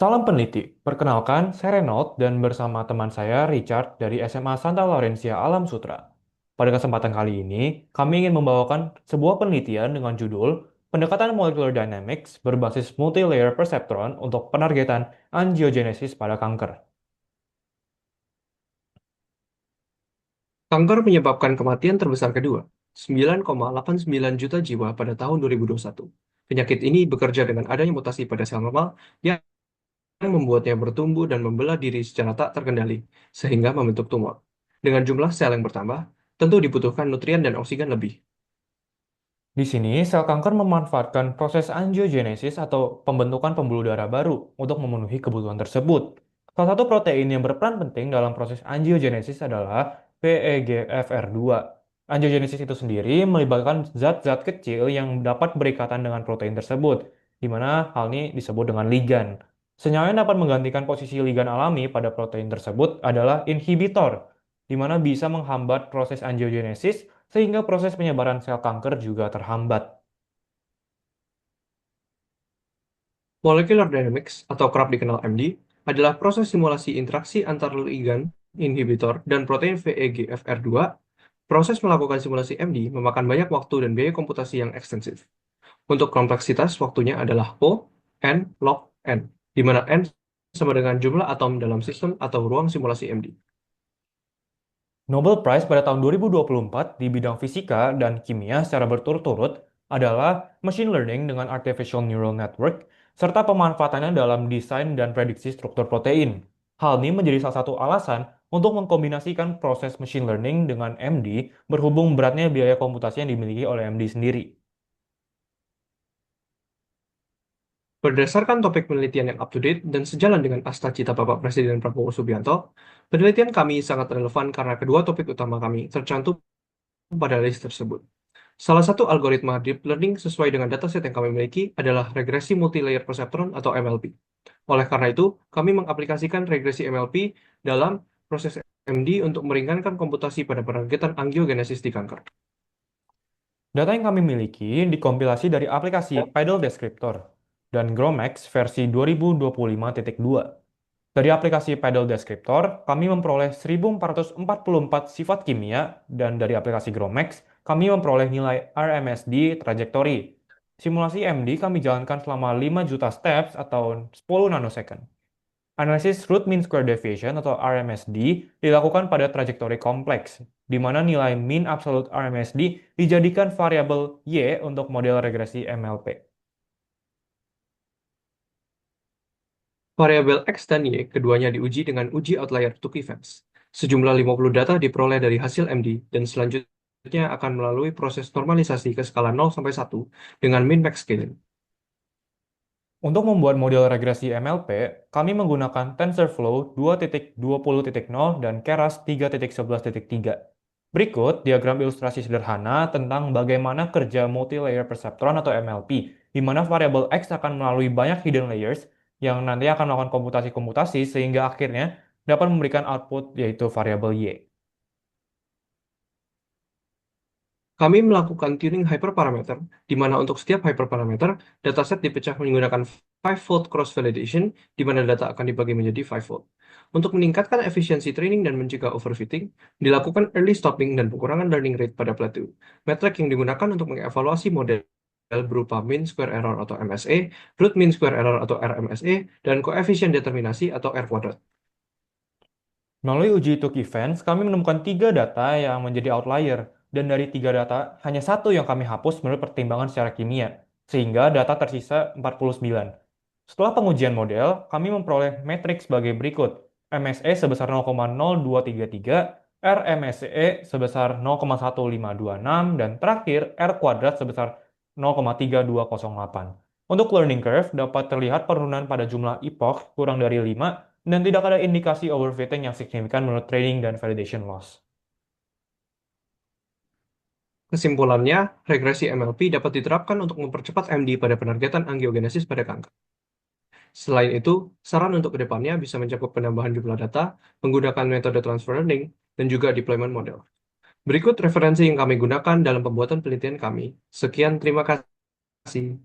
Salam peneliti, perkenalkan saya Renaud dan bersama teman saya Richard dari SMA Santa Laurencia Alam Sutra. Pada kesempatan kali ini, kami ingin membawakan sebuah penelitian dengan judul Pendekatan Molecular Dynamics berbasis Multilayer Perceptron untuk penargetan angiogenesis pada kanker. Kanker menyebabkan kematian terbesar kedua, 9,89 juta jiwa pada tahun 2021. Penyakit ini bekerja dengan adanya mutasi pada sel normal yang membuatnya bertumbuh dan membelah diri secara tak terkendali, sehingga membentuk tumor. Dengan jumlah sel yang bertambah, tentu dibutuhkan nutrien dan oksigen lebih. Di sini, sel kanker memanfaatkan proses angiogenesis atau pembentukan pembuluh darah baru untuk memenuhi kebutuhan tersebut. Salah satu protein yang berperan penting dalam proses angiogenesis adalah PEGFR2. Angiogenesis itu sendiri melibatkan zat-zat kecil yang dapat berikatan dengan protein tersebut, di mana hal ini disebut dengan ligan. Senyawa yang dapat menggantikan posisi ligan alami pada protein tersebut adalah inhibitor, di mana bisa menghambat proses angiogenesis sehingga proses penyebaran sel kanker juga terhambat. Molecular dynamics, atau kerap dikenal MD, adalah proses simulasi interaksi antar ligan, inhibitor, dan protein VEGFR2. Proses melakukan simulasi MD memakan banyak waktu dan biaya komputasi yang ekstensif. Untuk kompleksitas, waktunya adalah O, N, log N, di mana N sama dengan jumlah atom dalam sistem atau ruang simulasi MD. Nobel Prize pada tahun 2024 di bidang fisika dan kimia secara berturut-turut adalah machine learning dengan artificial neural network serta pemanfaatannya dalam desain dan prediksi struktur protein. Hal ini menjadi salah satu alasan untuk mengkombinasikan proses machine learning dengan MD berhubung beratnya biaya komputasi yang dimiliki oleh MD sendiri. Berdasarkan topik penelitian yang up-to-date dan sejalan dengan cita Bapak Presiden Prabowo Subianto, penelitian kami sangat relevan karena kedua topik utama kami tercantum pada list tersebut. Salah satu algoritma deep learning sesuai dengan dataset yang kami miliki adalah regresi multilayer perceptron atau MLP. Oleh karena itu, kami mengaplikasikan regresi MLP dalam proses MD untuk meringankan komputasi pada penargetan angiogenesis di kanker. Data yang kami miliki dikompilasi dari aplikasi Tidal Descriptor dan GROMACS versi 2025.2. Dari aplikasi Paddle Descriptor, kami memperoleh 1444 sifat kimia, dan dari aplikasi GROMACS, kami memperoleh nilai RMSD trajectory. Simulasi MD kami jalankan selama 5 juta steps atau 10 nanosecond. Analisis root mean square deviation atau RMSD dilakukan pada trajektori kompleks, di mana nilai mean absolute RMSD dijadikan variabel Y untuk model regresi MLP. Variabel X dan Y keduanya diuji dengan uji outlier Tukey events. Sejumlah 50 data diperoleh dari hasil MD dan selanjutnya akan melalui proses normalisasi ke skala 0 sampai 1 dengan min-max scaling. Untuk membuat model regresi MLP, kami menggunakan TensorFlow 2.20.0 dan Keras 3.11.3. Berikut diagram ilustrasi sederhana tentang bagaimana kerja multi-layer perceptron atau MLP, di mana variabel X akan melalui banyak hidden layers yang nanti akan melakukan komputasi-komputasi sehingga akhirnya dapat memberikan output yaitu variabel Y. Kami melakukan tuning hyperparameter, di mana untuk setiap hyperparameter, dataset dipecah menggunakan 5-fold cross-validation, di mana data akan dibagi menjadi 5-fold. Untuk meningkatkan efisiensi training dan mencegah overfitting, dilakukan early stopping dan pengurangan learning rate pada plateau. Metrik yang digunakan untuk mengevaluasi model berupa mean square error atau MSE, root mean square error atau RMSE, dan koefisien determinasi atau R kuadrat. Melalui uji Took Events, kami menemukan tiga data yang menjadi outlier, dan dari tiga data, hanya satu yang kami hapus menurut pertimbangan secara kimia, sehingga data tersisa 49. Setelah pengujian model, kami memperoleh metrik sebagai berikut. MSE sebesar 0,0233, RMSE sebesar 0,1526, dan terakhir R kuadrat sebesar 0,3208. Untuk learning curve, dapat terlihat penurunan pada jumlah epoch kurang dari 5 dan tidak ada indikasi overfitting yang signifikan menurut training dan validation loss. Kesimpulannya, regresi MLP dapat diterapkan untuk mempercepat MD pada penargetan angiogenesis pada kanker. Selain itu, saran untuk kedepannya bisa mencakup penambahan jumlah data, menggunakan metode transfer learning, dan juga deployment model. Berikut referensi yang kami gunakan dalam pembuatan penelitian kami. Sekian, terima kasih.